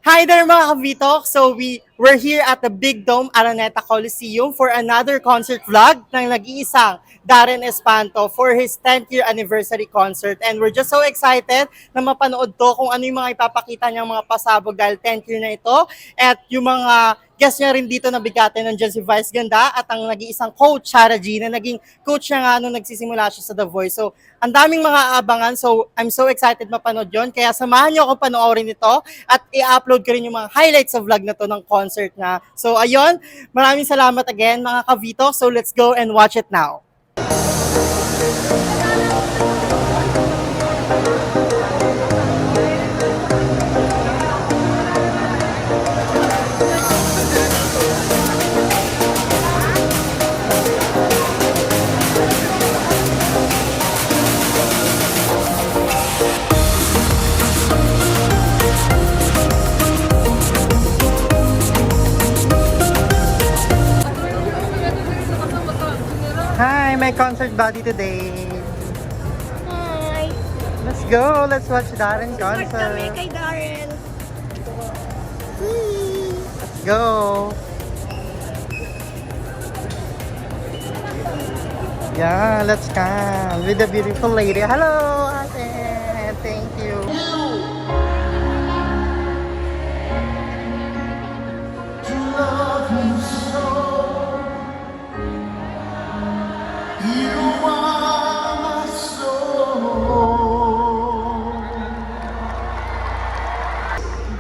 Hi there mga kabitok! So we're here at the Big Dome Araneta Coliseum for another concert vlog ng nag-iisang Darren Espanto for his 10th year anniversary concert. And we're just so excited na mapanood to kung ano yung mga ipapakita niyang mga pasabog dahil 10th year na ito. At yung mga guest niya rin dito na bigate nandiyan si Vice Ganda at ang nag-iisang coach, Shara G, na naging coach niya nga nung nagsisimula siya sa The Voice. So ang daming mga aabangan. So I'm so excited mapanood yon. Kaya samahan niyo ako panoorin ito at i-upload ko rin yung mga highlights sa vlog na to ng concert na. So ayun, maraming salamat again mga kavito. So let's go and watch it now. Hi, my concert buddy today. Hi! Let's go. Let's watch Darren Support kami concert. kay Darren. Let's go. Yeah, let's come with the beautiful lady. Hello, ate. Thank you.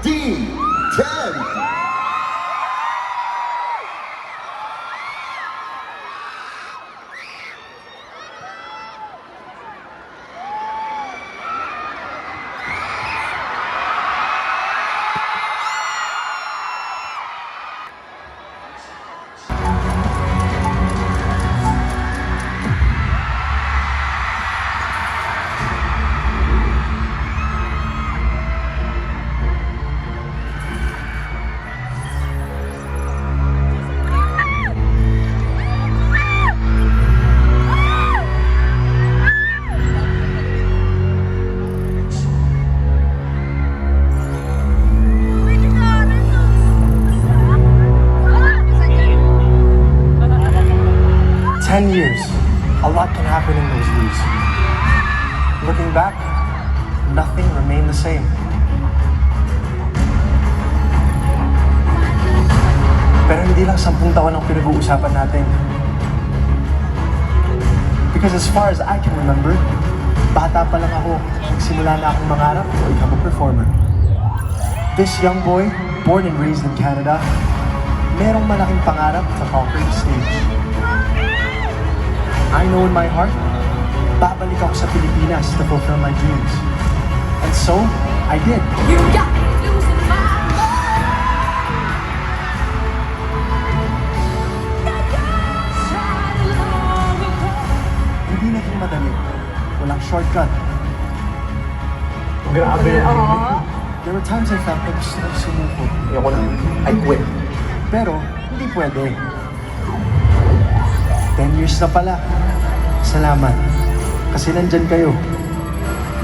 D10. Years. A lot can happen in those years. Looking back, nothing remained the same. Pero hindi lang 10 taon ang pinag-uusapan natin. Because as far as I can remember, bata pa lang ako, nagsimula na akong mangarap to become a performer. This young boy, born and raised in Canada, merong malaking pangarap to conquer the stage. I know in my heart, babalik ako sa Pilipinas to fulfill my dreams. And so, I did. You got me losing my Hindi naging madali. Walang shortcut. Grabe. There were times I felt like gusto kong sumuko. Ayoko na. I quit. Pero, hindi pwede. 10 years na pala. Salamat. Kasi nandyan kayo.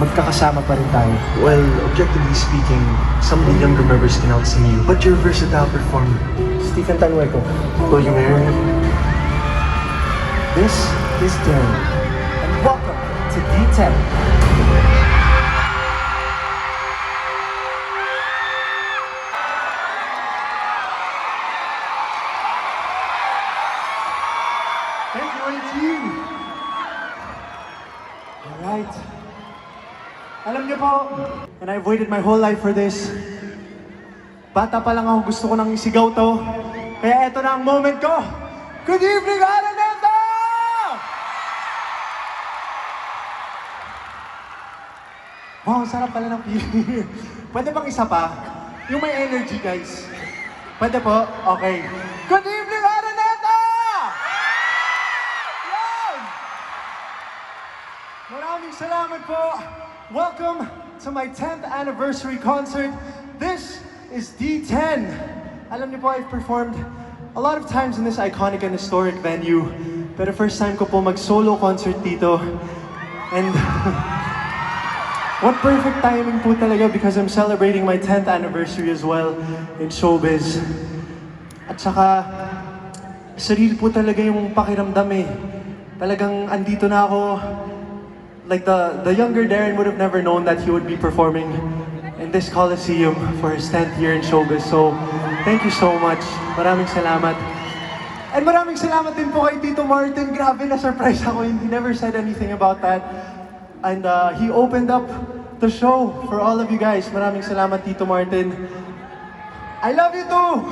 Magkakasama pa rin tayo. Well, objectively speaking, some of the younger members can outsing you, but you're a versatile performer. Stephen Tanueco. Will you marry me? This is Darren. And welcome to D10. Thank you, team. Alright. Alam niyo po, and I've waited my whole life for this. Bata pa lang ako, gusto ko nang isigaw to. Kaya eto na ang moment ko. Good evening, Araneta! Wow, sarap pala ng feeling. Pwede bang isa pa? Yung may energy, guys. Pwede po? Okay. Good evening, Araneta! Yan! Maraming salamat po. Welcome to my 10th anniversary concert. This is D10. Alam niyo po, I've performed a lot of times in this iconic and historic venue. Pero first time ko po mag-solo concert dito. And What perfect timing po talaga because I'm celebrating my 10th anniversary as well in showbiz. At saka, sarili po talaga yung pakiramdam eh. Talagang andito na ako. Like the younger Darren would have never known that he would be performing in this Coliseum for his 10th year in showbiz. So, thank you so much. Maraming salamat. And maraming salamat din po kay Tito Martin. Grabe na surprise ako. He never said anything about that. And he opened up the show for all of you guys. Maraming salamat, Tito Martin. I love you too!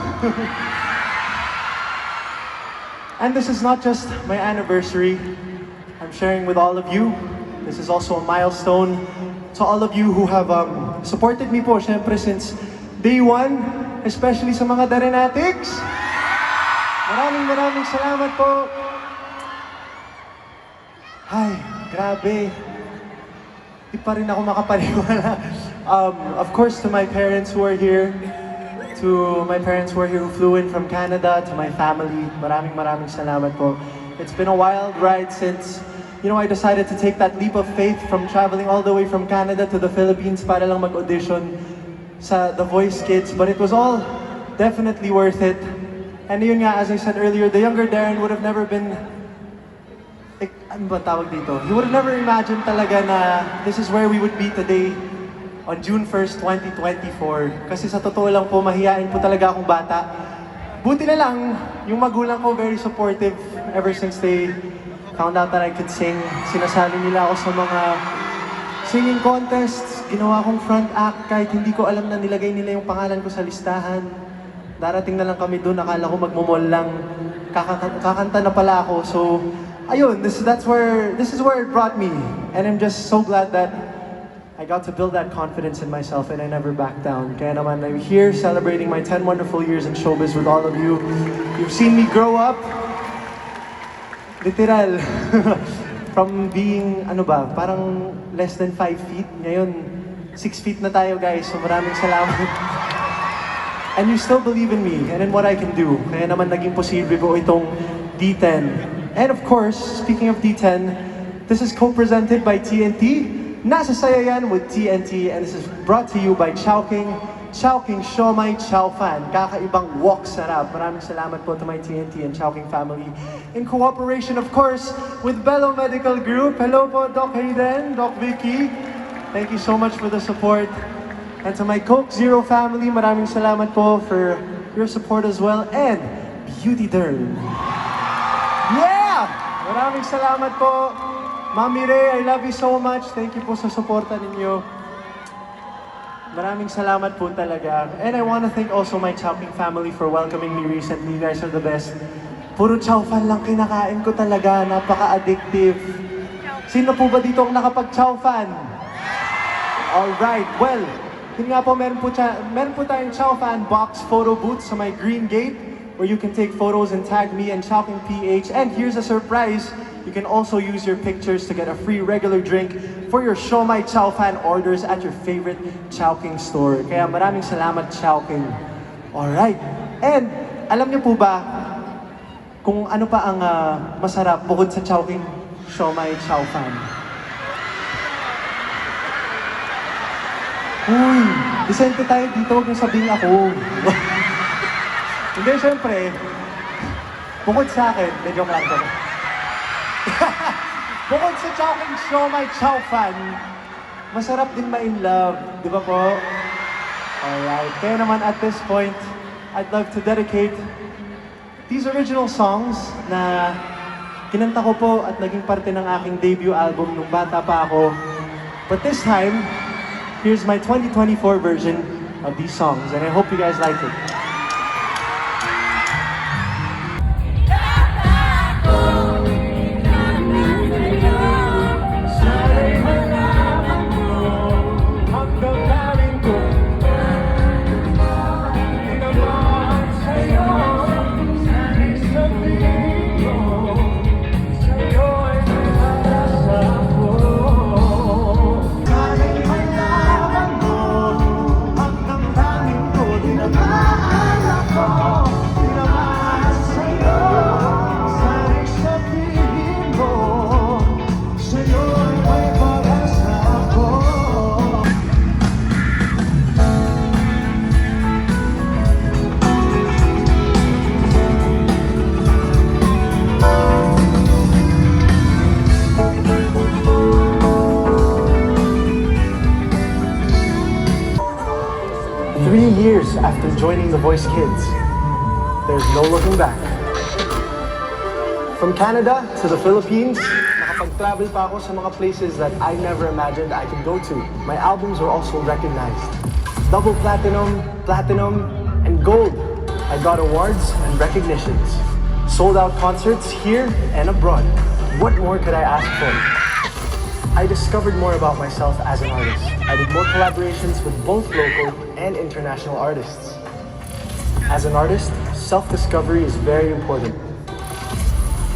And this is not just my anniversary. I'm sharing with all of you. This is also a milestone to all of you who have supported me po, syempre, since day one, especially sa mga Darenatics. Maraming salamat po. Ay, grabe. Di pa rin ako makapaniwala. Of course, to my parents who are here, who flew in from Canada, to my family, maraming salamat po. It's been a wild ride since, I decided to take that leap of faith from traveling all the way from Canada to the Philippines para lang mag-audition sa The Voice Kids. But it was all definitely worth it. And yun nga, as I said earlier, the younger Darren would have never been ano ba tawag dito? He would have never imagined talaga na this is where we would be today on June 1st, 2024. Kasi sa totoo lang po, mahihain po talaga akong bata. Buti na lang, yung magulang ko very supportive ever since they found out that I could sing. Sinasali nila ako sa mga singing contests. Ginawa kong front act kahit hindi ko alam na nilagay nila yung pangalan ko sa listahan. Darating na lang kami doon, akala ko magmumol lang. Kakanta na pala ako. So, ayun, this is where it brought me. And I'm just so glad that I got to build that confidence in myself and I never backed down. Kaya naman, I'm here celebrating my 10 wonderful years in showbiz with all of you. You've seen me grow up. Literal. From being, parang less than 5 feet. Ngayon, 6 feet na tayo, guys. So maraming salamat. And you still believe in me and in what I can do. Kaya naman naging posible po itong D10. And of course, speaking of D10, this is co-presented by TNT. Nasa Saya Yan with TNT, and this is brought to you by Chowking Siomai Chow Fan. Kakaibang wok sarap. Maraming salamat po to my TNT and Chowking family. In cooperation, of course, with Bello Medical Group. Hello po, Doc Hayden, Doc Vicky. Thank you so much for the support. And to my Coke Zero family, maraming salamat po for your support as well. And Beauty Derm. Yeah! Maraming salamat po. Mami Ray, I love you so much. Thank you po sa suporta ninyo. Maraming salamat po talaga. And I want to thank also my Chowking family for welcoming me recently. You guys are the best. Puro chow fan lang kinakain ko talaga. Napaka-addictive. Sino po ba dito ang nakapag-chow fan? Alright, well, yun nga po, meron po tayong Chow Fan box photo booth sa my green gate where you can take photos and tag me and Chowking PH. And here's a surprise. You can also use your pictures to get a free regular drink for your Siomai Chow Fan orders at your favorite Chowking store. Kaya maraming salamat, Chowking. Alright. And alam niyo po ba kung ano pa ang masarap bukod sa Chowking Siomai Chow Fan? Uy, disente tayo dito, huwag niyong sabihin ako. Hindi, syempre, bukod sa akin, joke lang to. Bukod sa Chowking Siomai Chow Fan, masarap din ma-in love, di ba po? Alright, kaya naman at this point, I'd love to dedicate these original songs na kinanta ko po at naging parte ng aking debut album nung bata pa ako. But this time, here's my 2024 version of these songs, and I hope you guys like it. 3 years after joining The Voice Kids, there's no looking back. From Canada to the Philippines, nakapag-travel pa ako sa mga places that I never imagined I could go to. My albums were also recognized. Double platinum, platinum, and gold. I got awards and recognitions. Sold out concerts here and abroad. What more could I ask for? I discovered more about myself as an artist. I did more collaborations with both local and international artists. As an artist, self-discovery is very important.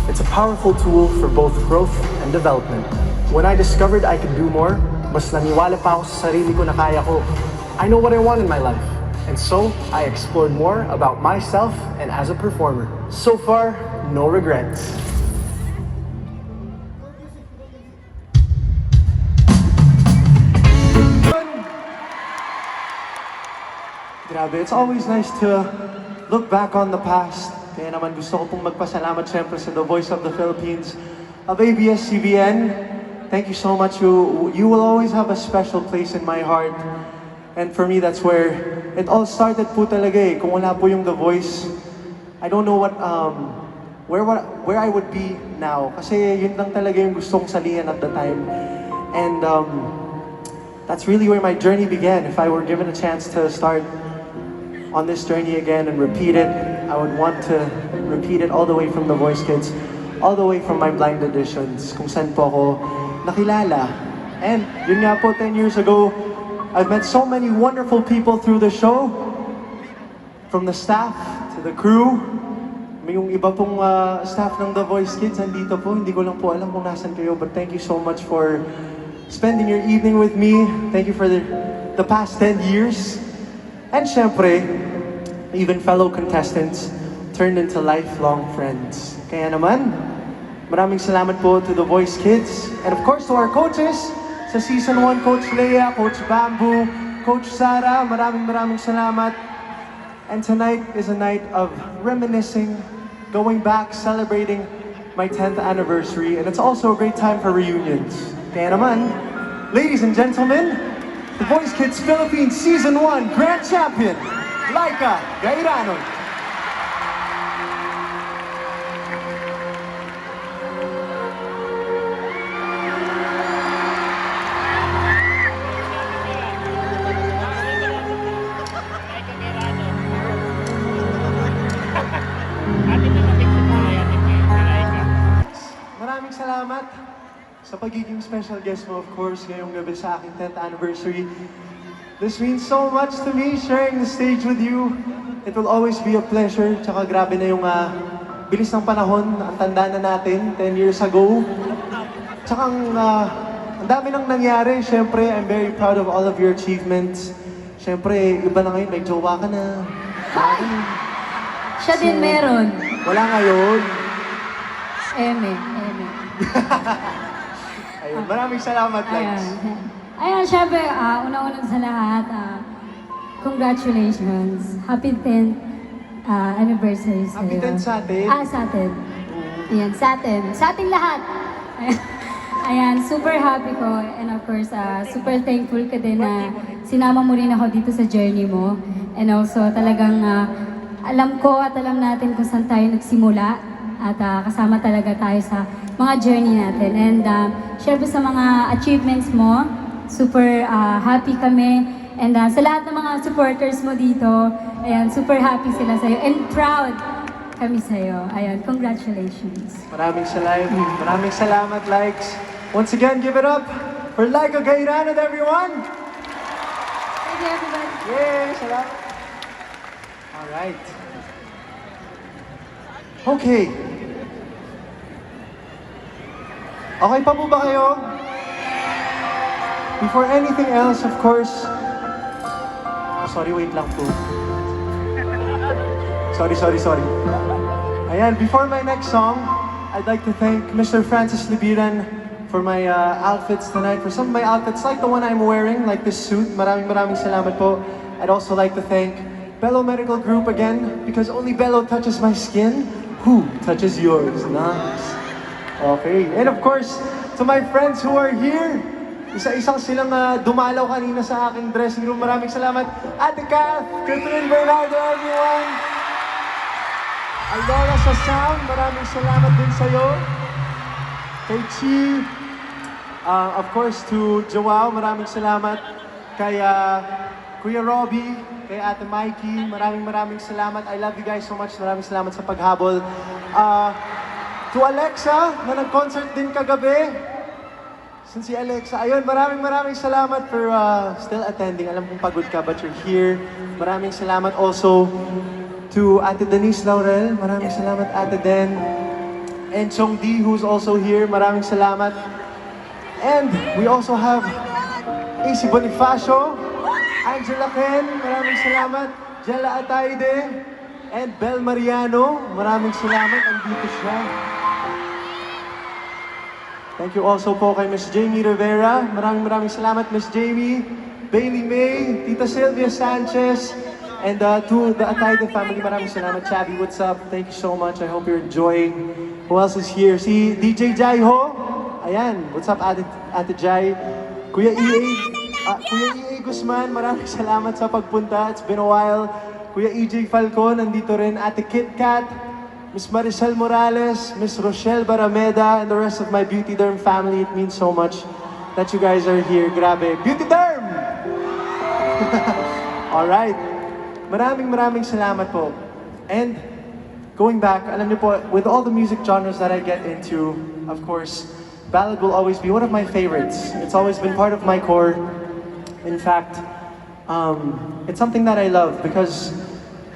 It's a powerful tool for both growth and development. When I discovered I could do more, mas naniwala pa ako sa sarili ko na kaya ko. I know what I want in my life. And so, I explored more about myself and as a performer. So far, no regrets. Grabe, it's always nice to look back on the past. Kaya naman gusto ko pong magpasalamat syempre sa The Voice of the Philippines of ABS-CBN. Thank you so much. You will always have a special place in my heart. And for me, that's where it all started po talaga eh. Kung wala po yung The Voice, I don't know where I would be now. Kasi yun lang talaga yung gusto kong salihan at the time. And that's really where my journey began. If I were given a chance to start on this journey again and repeat it, I would want to repeat it all the way from The Voice Kids, all the way from my blind auditions, kung saan po ako nakilala. And yun nga po, 10 years ago, I've met so many wonderful people through the show, from the staff to the crew. May yung iba pong staff ng The Voice Kids andito po, hindi ko lang po alam kung nasan kayo, but thank you so much for spending your evening with me. Thank you for the past 10 years. And syempre, even fellow contestants turned into lifelong friends. Kaya naman, maraming salamat po to The Voice Kids. And of course to our coaches, sa Season 1, Coach Leia, Coach Bamboo, Coach Sarah, maraming salamat. And tonight is a night of reminiscing, going back, celebrating my 10th anniversary. And it's also a great time for reunions. Kaya naman, ladies and gentlemen, The Voice Kids Philippines Season 1 Grand Champion, Laika Gairanon. Maraming salamat sa pagiging special guest mo, of course, ngayong gabi sa aking 10th anniversary. This means so much to me, sharing the stage with you. It will always be a pleasure. Tsaka grabe na yung bilis ng panahon. Ang tanda na natin, 10 years ago. Tsaka ang dami nang nangyari. Siyempre, I'm very proud of all of your achievements. Siyempre, iba na ngayon, may jowa ka na. Siya din meron. Wala ngayon. Eme. Ayun, maraming salamat, Lex. Ayun, syempre, una-una sa lahat, congratulations. Happy 10th anniversary sa'yo. Happy 10th sa atin. Sa atin. Ayan, sa atin. Sa ating lahat. Ayan, super happy ko. And of course, super thankful ka din na sinama mo rin ako dito sa journey mo. And also, talagang alam ko at alam natin kung saan tayo nagsimula. At kasama talaga tayo sa mga journey natin. And syempre sa mga achievements mo, super happy kami. And sa lahat ng mga supporters mo dito, ayan, super happy sila sa'yo. And proud kami sa'yo. Ayan, congratulations. Maraming salamat, Likes. Once again, give it up for Laika Gairanon, everyone! Thank you, everybody. Yay! Salamat! Alright. Okay. Okay pa po ba kayo? Before anything else, of course... Sorry, wait lang po. Sorry. Ayan, before my next song, I'd like to thank Mr. Francis Libiran for my outfits tonight. For some of my outfits, like the one I'm wearing, like this suit. Maraming salamat po. I'd also like to thank Bello Medical Group again, because only Bello touches my skin. Who touches yours? Nice. Okay, and of course, to my friends who are here, Isa-isang silang dumalaw kanina sa aking dressing room. Maraming salamat. Ate Kath, Catherine Bernardo, everyone. Aldora sa sound, maraming salamat din sa'yo. Kay Chi, of course to Joao, maraming salamat. Kay Kuya Robbie, kay Ate Mikey, maraming salamat. I love you guys so much. Maraming salamat sa paghabol. To Alexa, na nag-concert din kagabi. Since si Alexa, ayun, maraming salamat for still attending. Alam kong pagod ka, but you're here. Maraming salamat also to Ate Denise Laurel. Maraming salamat, Ate Den. And Chong D, who's also here. Maraming salamat. And we also have AC Bonifacio, Angela Ken. Maraming salamat. Jella Ataide. And Bel Mariano. Maraming salamat. Andito siya. Thank you also po kay Miss Jamie Rivera. Maraming salamat, Miss Jamie. Bailey May, Tita Sylvia Sanchez, and to the Ataide family, maraming salamat. Chabi, what's up? Thank you so much. I hope you're enjoying. Who else is here? Si DJ Jai Ho. Ayan, what's up, Ate Jai? Kuya EA Guzman, maraming salamat sa pagpunta. It's been a while. Kuya EJ Falcon, nandito rin. Ate Kit Kat, Miss Maricel Morales, Miss Rochelle Barameda, and the rest of my Beauty Derm family. It means so much that you guys are here. Grabe. Beauty Derm! Alright. Maraming salamat po. And going back, alam niyo po, with all the music genres that I get into, of course, ballad will always be one of my favorites. It's always been part of my core. In fact, it's something that I love because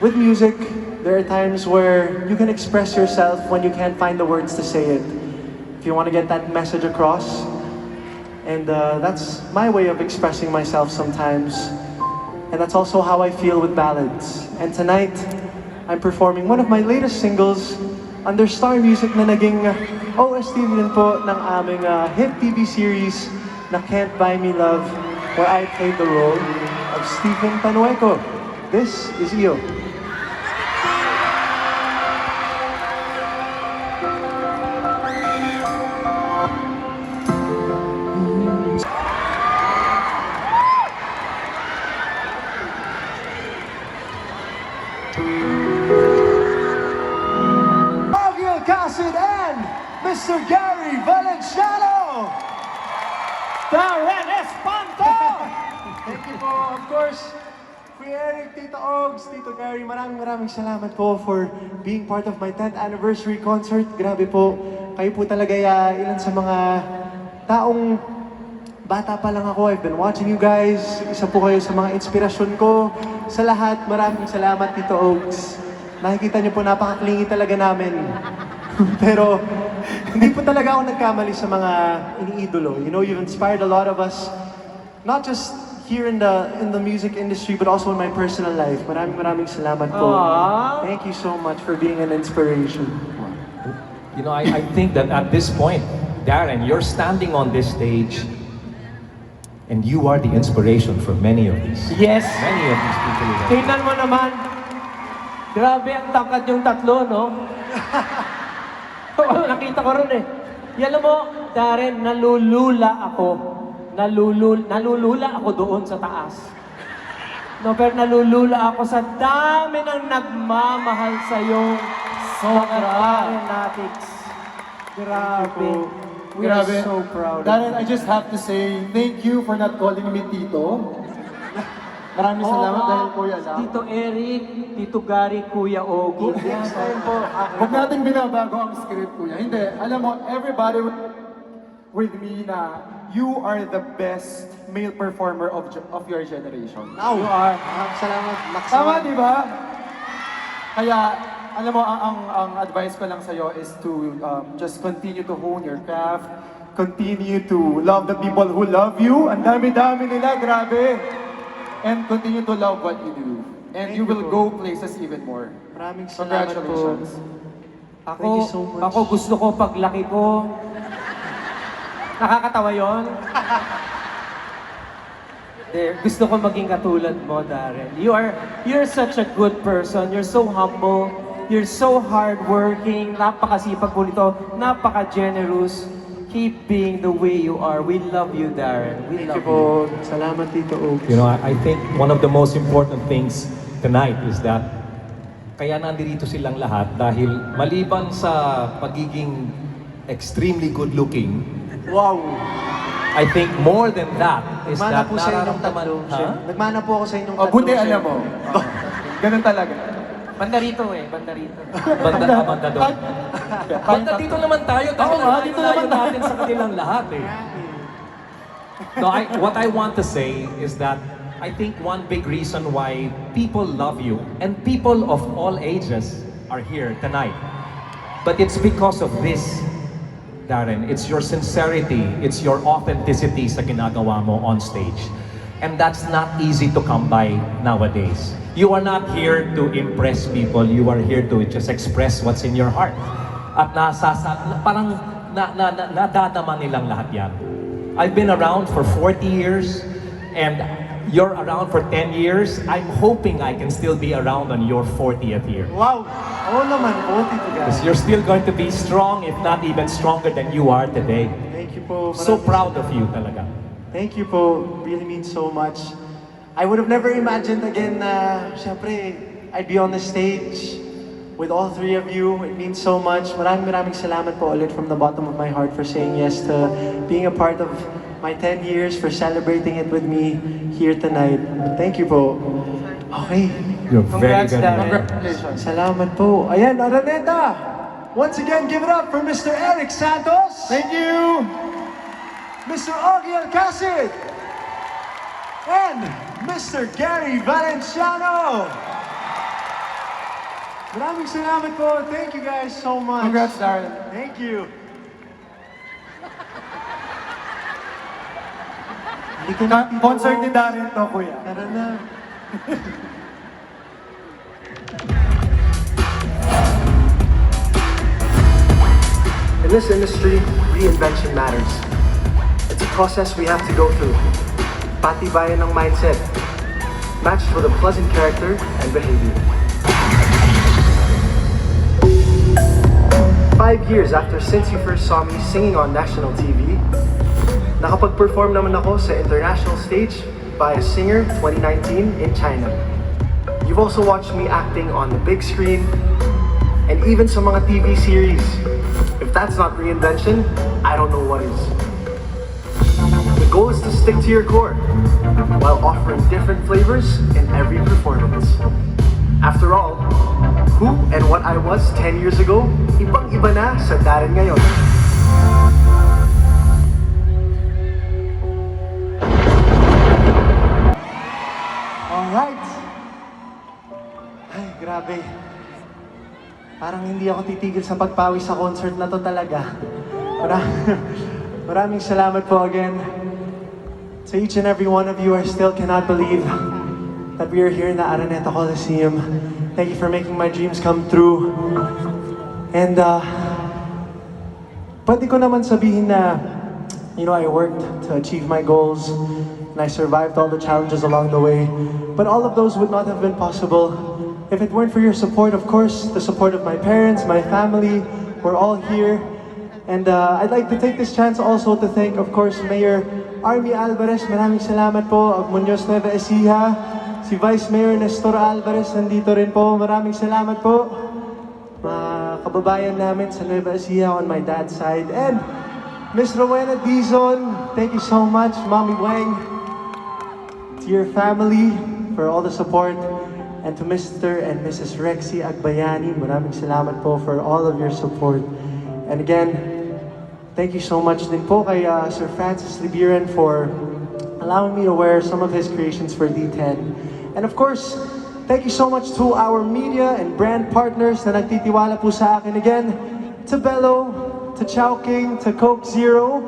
with music, there are times where you can express yourself when you can't find the words to say it. If you want to get that message across. And that's my way of expressing myself sometimes. And that's also how I feel with ballads. And tonight, I'm performing one of my latest singles under Star Music na naging OST din po ng aming hit TV series na Can't Buy Me Love, where I played the role of Stephen Panueco. This is Iyo. Baguio Casid and Mr. Gary Valenciano! Darren Espanto! Thank you po, of course, Kuya Eric, Tito Ogs, Tito Gary, maraming salamat po for being part of my 10th anniversary concert. Grabe po, kayo po talaga ilan sa mga taong bata pa lang ako. I've been watching you guys. Isa po kayo sa mga inspirasyon ko. Sa lahat, maraming salamat, Tito Ogs. Nakikita niyo po, napakaklingi talaga namin. Pero hindi po talaga ako nagkamali sa mga iniidolo. You know, you've inspired a lot of us, not just here in the music industry, but also in my personal life. Maraming salamat po. Thank you so much for being an inspiration. You know, I think that at this point, Darren, you're standing on this stage and you are the inspiration for many of these. Yes. Many of these people. Tingnan mo naman. Grabe ang tangkad yung tatlo, no? Nakita ko rin eh. Alam mo, Darren, nalulula ako. Nalulula ako doon sa taas. No, pero nalulula ako sa dami ng nagmamahal sa'yo. Mga Darrenatics. Grabe. We are Grabe. so proud. Darren, I just have to say thank you for not calling me Tito. Maraming salamat dahil po yan. Tito Eric, Tito Gary, Kuya Ogie. Next time po. Huwag natin binabago ang script, kuya. Hindi. Alam mo, everybody with me na you are the best male performer of your generation. You are. Salamat. Tama, di ba? Kaya, alam mo, ang advice ko lang sa'yo is to just continue to hone your craft, continue to love the people who love you. Ang dami-dami nila, grabe. And continue to love what you do. And you will go places even more. Maraming salamat po. Congratulations. Thank you so much. Ako gusto ko paglaki ko. Nakakatawa yon. Gusto ko maging katulad mo, Darren. You're such a good person. You're so humble. You're so hardworking. Napakasipag po nito. Napaka-generous. keep being the way you are. We love you, Darren. We Thank love you po. Salamat, Tito Oaks. You know, I think one of the most important things tonight is that kaya nandito silang lahat dahil maliban sa pagiging extremely good looking, Wow! I think more than that is Nagmana that po sa inyong nararamdaman, tatlo. ha? Nagmana po ako sa inyong Oh, tatlo. buti alam mo. Ganun talaga. Banda rito eh, banda rito. Banda doon. Banda dito naman tayo dahil Oo nga, dito naman tayo. natin sa kanilang lahat eh. No, what I want to say is that I think one big reason why people love you and people of all ages are here tonight. But it's because of this, Darren. It's your sincerity, it's your authenticity sa ginagawa mo on stage. And that's not easy to come by nowadays. You are not here to impress people, you are here to just express what's in your heart. At parang nadadama nilang lahat yan. I've been around for 40 years and you're around for 10 years. I'm hoping I can still be around on your 40th year. Wow! Oo naman po, Tito Gary. Because you're still going to be strong, if not even stronger than you are today. Thank you po. So Maraming proud of you talaga. Thank you po. Really means so much. I would have never imagined again na, syempre, I'd be on the stage with all three of you. It means so much. Maraming salamat po ulit from the bottom of my heart for saying yes to being a part of my 10 years, for celebrating it with me here tonight. Thank you po. Okay. You're very Congrats, good. Darren. man. Congratulations. Salamat po. Ayan, Araneta! Once again, give it up for Mr. Eric Santos. Thank you! Mr. Augie Alcacid. And Mr. Gary Valenciano. Maraming salamat po. Thank you guys so much. Congrats, Darren. Thank you. Hindi ko na Concert ni Darren to, kuya. Tara na. In this industry, reinvention matters. It's a process we have to go through. Patibayan ng mindset, matched with a pleasant character and behavior. 5 years after since you first saw me singing on national TV, nakapag-perform naman ako sa international stage by a singer 2019 in China. You've also watched me acting on the big screen and even sa mga TV series. If that's not reinvention, I don't know what is. The goal is to stick to your core while offering different flavors in every performance. After all, who and what I was 10 years ago, ibang-iba na sa Darren ngayon. Alright. Ay, grabe. Parang hindi ako titigil sa pagpawis sa concert na to talaga. Maraming salamat po again. To each and every one of you, I still cannot believe that we are here in the Araneta Coliseum. Thank you for making my dreams come true. And pwede ko naman sabihin na, I worked to achieve my goals and I survived all the challenges along the way. But all of those would not have been possible if it weren't for your support, of course, the support of my parents, my family. We're all here. And I'd like to take this chance also to thank, of course, Mayor Army Alvarez. Maraming salamat po. Muñoz Nueva Ecija. Si Vice Mayor Nestor Alvarez nandito rin po. Maraming salamat po. Mga kababayan namin sa Nueva Ecija on my dad's side. And Miss Rowena Dizon, thank you so much. Mommy Wang. To your family for all the support. And to Mr. and Mrs. Rexy Agbayani, maraming salamat po for all of your support. And again, thank you so much din po kay Sir Francis Libiran for allowing me to wear some of his creations for D10. And of course, thank you so much to our media and brand partners na nagtitiwala po sa akin again. To Bello, to Chowking, to Coke Zero.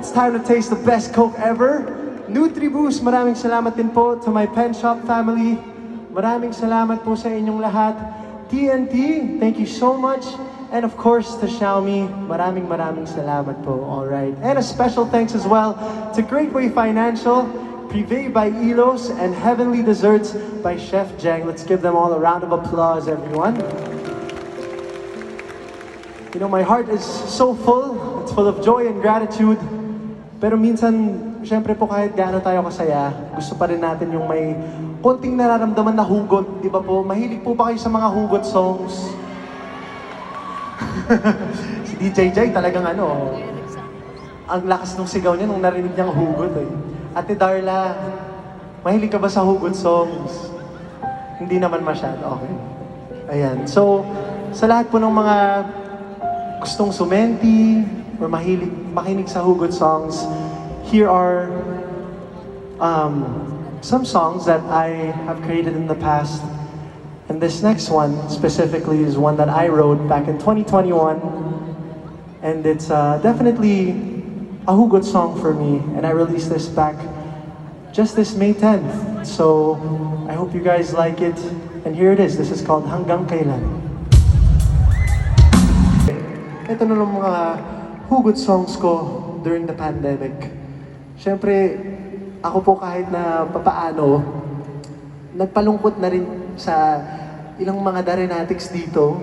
It's time to taste the best Coke ever. Nutriboost, maraming salamat din po to my Pen Shop family. Maraming salamat po sa inyong lahat. TNT, thank you so much. And of course, to Xiaomi, maraming salamat po. Alright. And a special thanks as well to Greatway Financial, Privé by Elos, and Heavenly Desserts by Chef Jang. Let's give them all a round of applause, everyone. My heart is so full. It's full of joy and gratitude. Pero minsan, syempre po kahit gaano tayo kasaya, gusto pa rin natin yung may konting nararamdaman na hugot, di ba po? Mahilig po ba kayo sa mga hugot songs? Si DJ Jai talagang ang lakas ng sigaw niya nung narinig niyang hugot eh. Ate Darla, mahilig ka ba sa hugot songs? Hindi naman masyado, okay. Ayan, so sa lahat po ng mga gustong sumenti or makinig sa hugot songs, here are some songs that I have created in the past. And this next one specifically is one that I wrote back in 2021. And it's definitely a hugot song for me. And I released this back just this May 10th. So I hope you guys like it. And here it is. This is called Hanggang Kailan. Ito na lang mga hugot songs ko during the pandemic. Siyempre, ako po kahit na papaano, nagpalungkot na rin sa ilang mga Darenatics dito.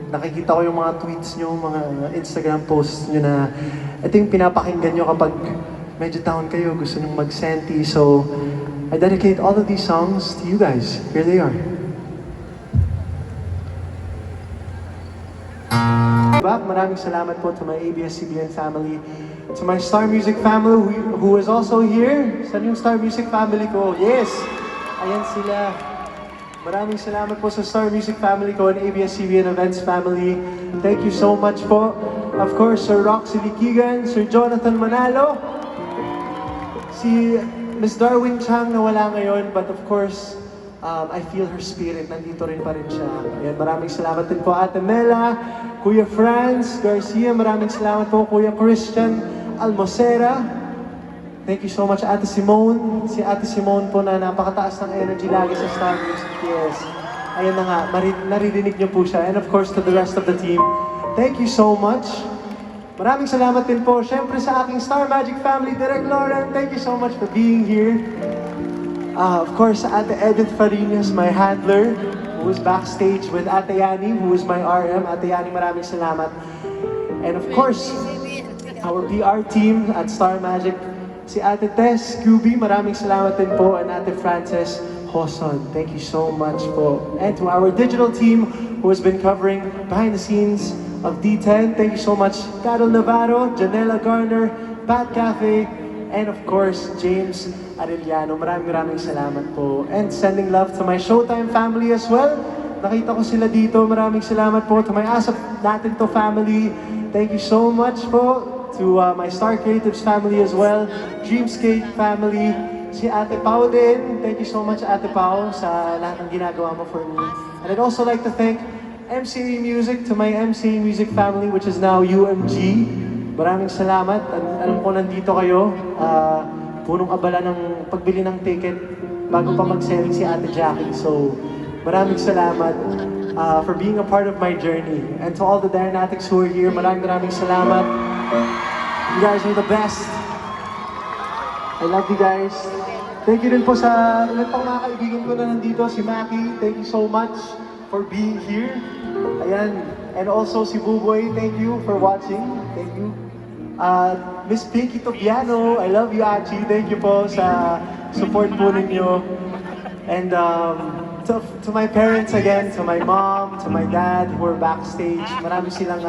Nakikita ko yung mga tweets nyo, mga Instagram posts nyo na ito yung pinapakinggan nyo kapag medyo down kayo, gusto nyo mag-senti. So, I dedicate all of these songs to you guys. Here they are. Maraming salamat po to my ABS-CBN family, to my Star Music family who is also here. Saan yung Star Music family ko? Yes! Ayan sila. Maraming salamat po sa Star Music family ko and ABS-CBN Events family. Thank you so much po. Of course, Sir Roxy Liquigan, Sir Jonathan Manalo, si Miss Darwin Chang na wala ngayon, but of course, I feel her spirit, nandito rin pa rin siya. Ayan, maraming salamat din po Ate Mela, Kuya Franz Garcia, maraming salamat po Kuya Christian Almocera. Thank you so much Ate Simone. Si Ate Simone po na napakataas ng energy lagi sa Star Music. Yes. Ayan na nga, naririnig niyo po siya. And of course to the rest of the team, thank you so much. Maraming salamat din po syempre sa aking Star Magic family, Direk Lauren. Thank you so much for being here. Of course, Ate Edith Farinas, my handler, who was backstage with Ate Yani, who is my RM. Ate Yani, maraming salamat. And of course, our PR team at Star Magic, si Ate Tess Scooby, maraming salamat din po. And Ate Frances Hoson, thank you so much po. And to our digital team, who has been covering behind the scenes of D10, thank you so much. Carol Navarro, Janela Garner, Pat Cafe, and of course, James Arellano. Maraming salamat po. And sending love to my Showtime family as well. Nakita ko sila dito. Maraming salamat po to my Asap Natin To family. Thank you so much po to my Star Creatives family as well. Dreamscape family. Si Ate Pao din. Thank you so much Ate Pao sa lahat ng ginagawa mo for me. And I'd also like to thank MCA Music, to my MCA Music family, which is now UMG. Maraming salamat. Alam ko nandito kayo. Punong abala ng pagbili ng ticket bago pa mag-selling si Ate Jackie. So, maraming salamat for being a part of my journey. And to all the Darenatics who are here, maraming salamat. You guys are the best. I love you guys. Thank you din po sa ilan pang mga kaibigan ko na nandito. Si Maki, thank you so much for being here. Ayan. And also si Buboy, thank you for watching. Thank you. Miss Pinky Tobiano, I love you Achi. Thank you po sa support po ninyo. And to my parents again, to my mom, to my dad who are backstage. Marami silang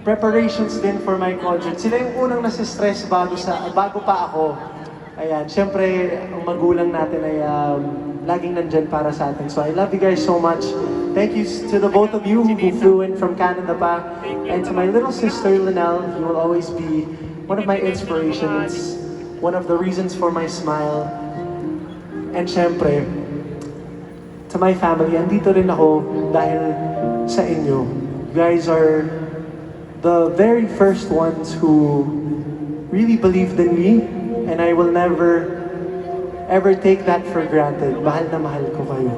preparations din for my concert. Sila yung unang nasistress bago pa ako. Ayan, syempre, ang magulang natin ay laging nandyan para sa atin. So I love you guys so much. Thank you to the both of you who flew in from Canada pa. And to my little sister, Linnell, you will always be one of my inspirations, one of the reasons for my smile. And syempre, to my family, andito rin ako dahil sa inyo. You guys are the very first ones who really believed in me, and I will never ever take that for granted. Mahal na mahal ko kayo.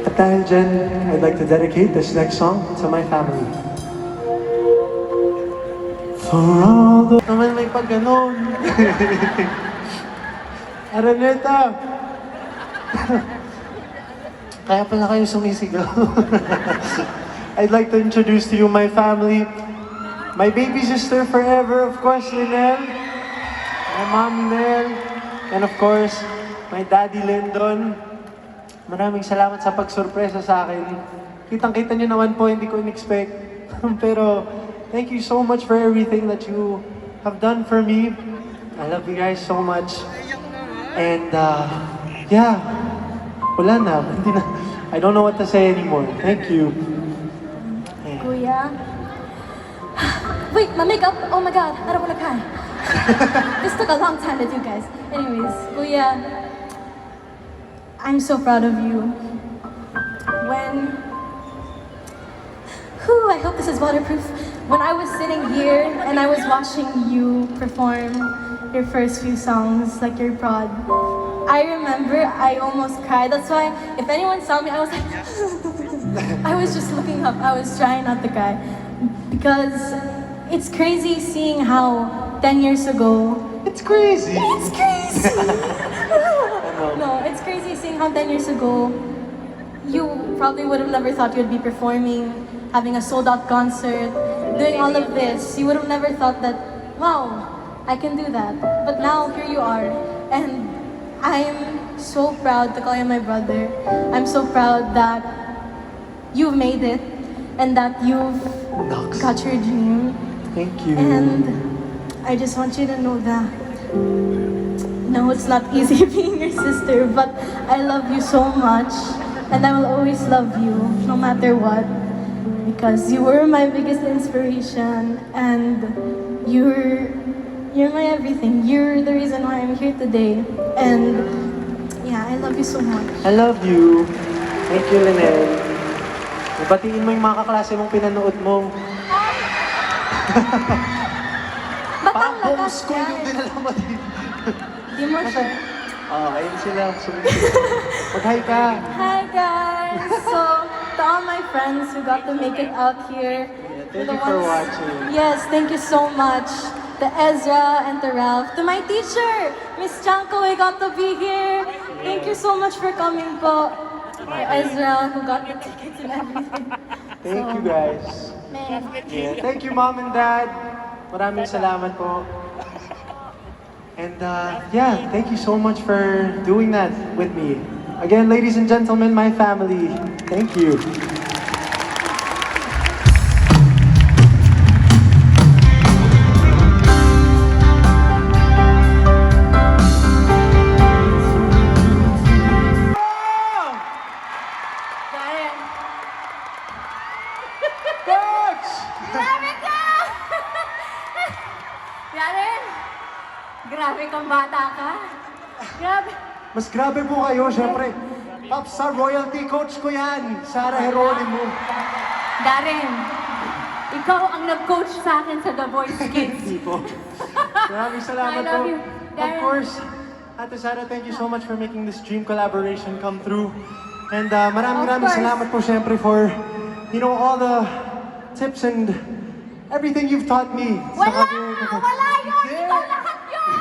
At dahil dyan, I'd like to dedicate this next song to my family. For all the... Naman may pag ganon. Araneta! Kaya pala kayo sumisigaw. I'd like to introduce to you my family. My baby sister forever, of course, Linel. My mom, Nel. And of course, my daddy, Lyndon. Maraming salamat sa pagsurpresa sa akin. Kitang-kita nyo naman po, hindi ko in-expect. Pero, thank you so much for everything that you have done for me. I love you guys so much. And, yeah. Wala na. Hindi na. I don't know what to say anymore. Thank you. Kuya. Wait, my makeup. Oh my god, I don't want to cry. This took a long time to do, guys. Anyways, Kuya, I'm so proud of you. I hope this is waterproof. When I was sitting here and I was watching you perform your first few songs, like your prod, I remember I almost cried. That's why if anyone saw me, I was like, I was just looking up. I was trying not to cry. Because it's crazy seeing how 10 years ago, It's crazy. it's crazy! No, it's crazy seeing how 10 years ago, you probably would have never thought you'd be performing, having a sold-out concert, doing all of this. You would have never thought that, wow, I can do that. But now, here you are. And I'm so proud to call you my brother. I'm so proud that you've made it and that you've got your dream. Thank you. And I just want you to know that no, it's not easy being your sister, but I love you so much and I will always love you no matter what, because you were my biggest inspiration and you're my everything. You're the reason why I'm here today. And yeah, I love you so much. I love you. Thank you, Linel. Batiin mo yung mga kaklase mong pinanood mo. Batang lakas Homeschool yung yan. dinala mo dito. Di mo siya. Ayun sila. Mag-hi ka. Hi guys! So, to all my friends who got to make it out here. Thank the you for watching. Yes, thank you so much. To Ezra and to Ralph. To my teacher, Miss Chanko, I got to be here. Thank you so much for coming po. To Ezra, who got the tickets and everything. Thank you, guys. Man. Yeah. Thank you, Mom and Dad. Maraming salamat po. And yeah, thank you so much for doing that with me. Again, ladies and gentlemen, my family, thank you. Darren. Coach! Grabe ka! Darren, grabe kang bata ka. Grabe. Mas grabe po kayo, syempre. Pops, sa royalty coach ko yan, Sarah Geronimo. Darren, ikaw ang nag-coach sa akin sa The Voice Kids. Hindi po. Maraming salamat I love po. you, Of Darren. course, Ate Sarah, thank you so much for making this dream collaboration come through. And maraming Of course. salamat po syempre for, you know, all the tips and everything you've taught me. Wala! Wala yun! Ikaw lahat yun!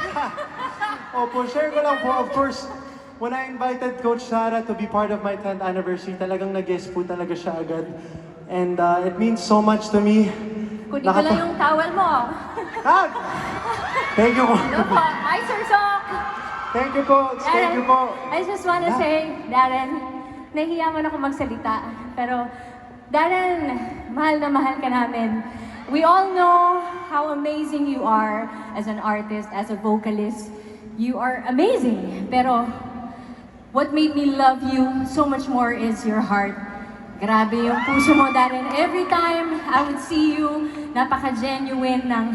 Opo, share ko lang po. Of course, when I invited Coach Sarah to be part of my 10th anniversary, talagang nag-guess po talaga siya agad. And it means so much to me. Kunin ko lang yung towel mo. Ah! Thank you po. Ano po? Hi, Sir Sok! Thank you po. Thank you po. I just wanna say, Darren, nahihiya man ako magsalita. Pero, Darren, mahal na mahal ka namin. We all know how amazing you are as an artist, as a vocalist. You are amazing. Pero, what made me love you so much more is your heart. Grabe yung puso mo, Darren. Every time I would see you, napaka-genuine ng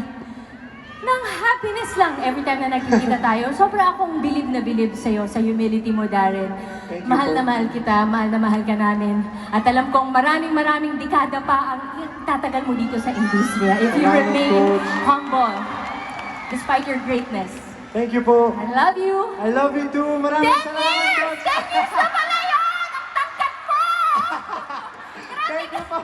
happiness lang every time na nakikita tayo. Sobra akong bilib na bilib sa'yo, sa humility mo, Darren. Thank you Mahal po. na mahal kita, mahal na mahal ka namin. At alam kong maraming dekada pa ang tatagal mo dito sa industriya. If you Salamat, remain Coach. humble, despite your greatness. Thank you po. I love you. I love you too. Maraming 10 salamat, years! Coach. 10 years na pala yun! Ang tangkat mo! Thank you po.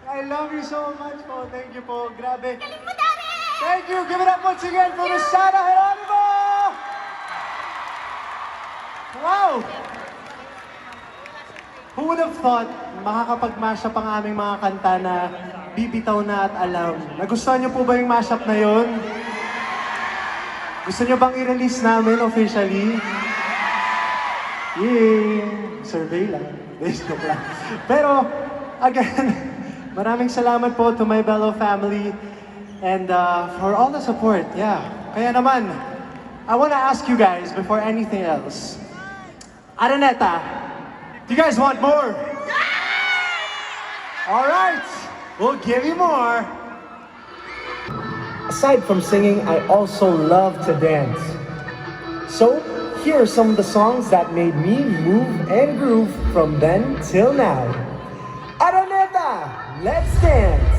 I love you so much po. Thank you po. Grabe. Galing mo, Darren! Thank you. Give it up once again for Miss Sarah Geronimo. Wow. have thought makakapag-mashup ang aming mga kanta na Bibitaw Na at Alam? Nagustuhan niyo po ba yung mashup na yon? Gusto niyo bang i-release namin officially? Yay! Survey lang. Joke lang. Pero, again, maraming salamat po to my Bello family and for all the support. Yeah. Kaya naman, I wanna ask you guys before anything else. Araneta, do you guys want more? All right, we'll give you more. Aside from singing, I also love to dance. So, here are some of the songs that made me move and groove from then till now. Araneta, let's dance!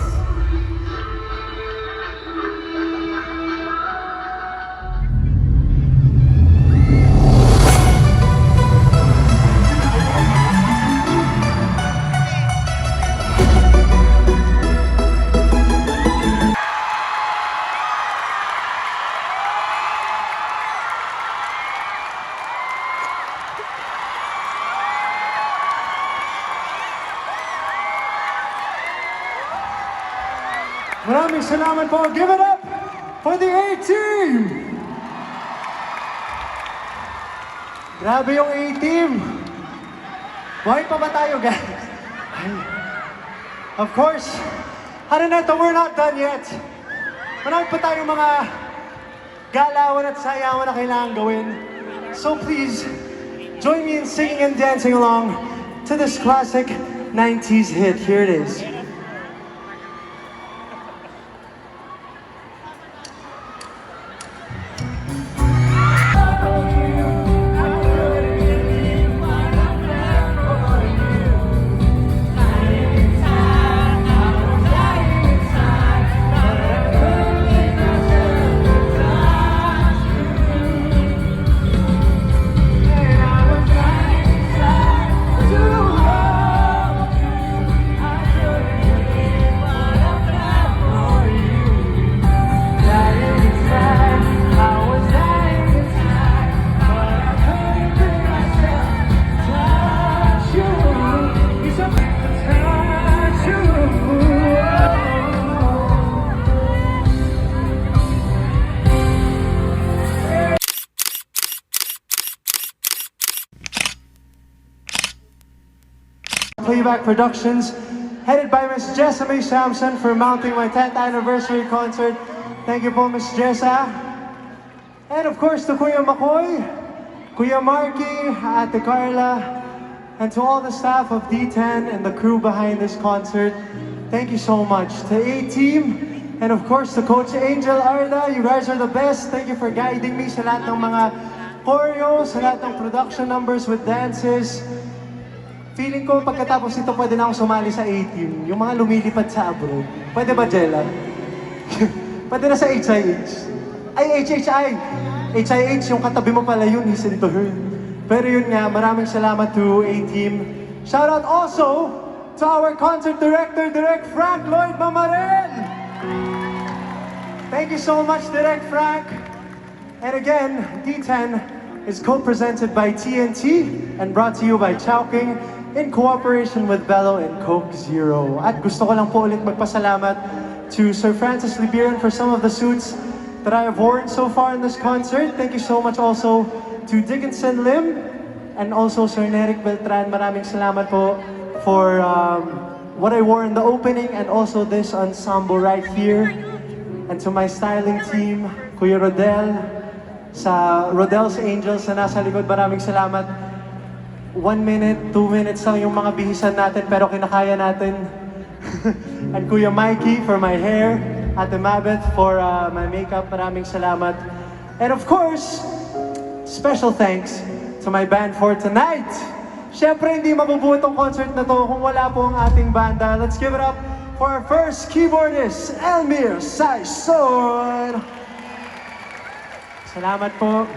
Maraming salamat po. Give it up for the A-Team! Grabe yung A-Team! Buhay pa ba tayo, guys? Ay. Of course, Araneta, we're not done yet. Marami pa tayong mga galawan at sayawan na kailangan gawin. So please, join me in singing and dancing along to this classic 90s hit. Here it is. Playback Productions, headed by Miss Jessa Samson for mounting my 10th anniversary concert. Thank you po, Miss Jessa. And of course, to Kuya Makoy, Kuya Marky, Ate Carla, and to all the staff of D10 and the crew behind this concert, thank you so much. To A-Team, and of course to Coach Angel Arda, you guys are the best. Thank you for guiding me sa lahat ng mga choreo, sa lahat ng production numbers with dances. Feeling ko pagkatapos ito pwede na akong sumali sa A-Team, yung mga lumilipad sa abroad. Pwede ba, Jella? Pwede na sa HIH. Ay, HHI! HIH, yung katabi mo pala yun, listen to her. Pero yun nga, maraming salamat to A-Team. Shout out also to our concert director, Direct Frank Lloyd Mamarel! Thank you so much, Direct Frank! And again, D10 is co-presented by TNT and brought to you by Chowking in cooperation with Bello and Coke Zero. At gusto ko lang po ulit magpasalamat to Sir Francis Libiran for some of the suits that I have worn so far in this concert. Thank you so much also to Dickinson Lim and also Sir Neric Beltran. Maraming salamat po for what I wore in the opening and also this ensemble right here. And to my styling team, Kuya Rodel, sa Rodel's Angels na nasa likod, maraming salamat. 1 minute, 2 minutes lang yung mga bihisan natin pero kinakaya natin. And Kuya Mikey for my hair, Ate Mabet for my makeup, maraming salamat. And of course, special thanks to my band for tonight. Siyempre, hindi mabubuo tong concert na to kung wala po ang ating banda. Let's give it up for our first keyboardist, Elmir Saison. Salamat po.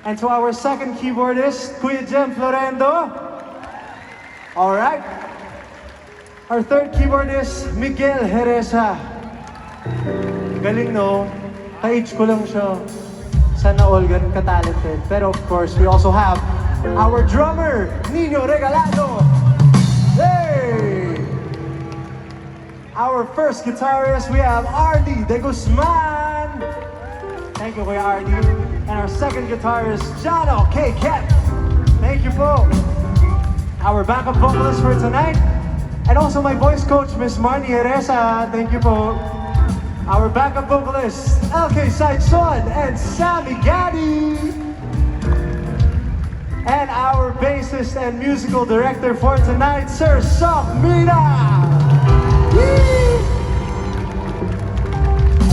And to our second keyboardist, Kuya Jem Florendo. All right. Our third keyboardist, Miguel Jereza. Galing, no? Ka-age ko lang siya. Sana all ganun ka-talented. Pero of course, we also have our drummer, Nino Regalado. Our first guitarist, we have Ardy De Guzman. Thank you, Kuya Ardy. And our second guitarist, Jano K. Ket. Thank you po. Our backup vocalist for tonight, and also my voice coach, Miss Marnie Heresa. Thank you po. Our backup vocalist, LK Saidson and Sammy Gaddy. And our bassist and musical director for tonight, Sir Sok Mina.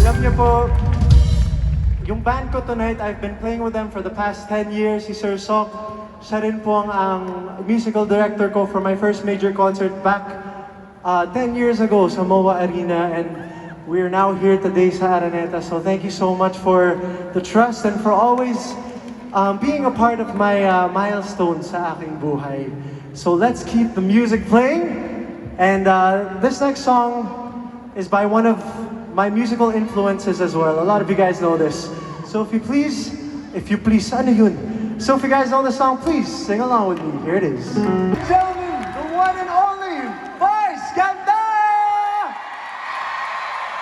Alam niyo po, yung band ko tonight, I've been playing with them for the past 10 years. Si Sir Sok, siya rin po ang musical director ko for my first major concert back 10 years ago sa MOA Arena. And we're now here today sa Araneta. So thank you so much for the trust and for always being a part of my milestone sa aking buhay. So let's keep the music playing. And this next song is by one of my musical influences as well. A lot of you guys know this. So if you please, ano yun? So if you guys know the song, please sing along with me. Here it is. Gentlemen, the one and only Vice Ganda!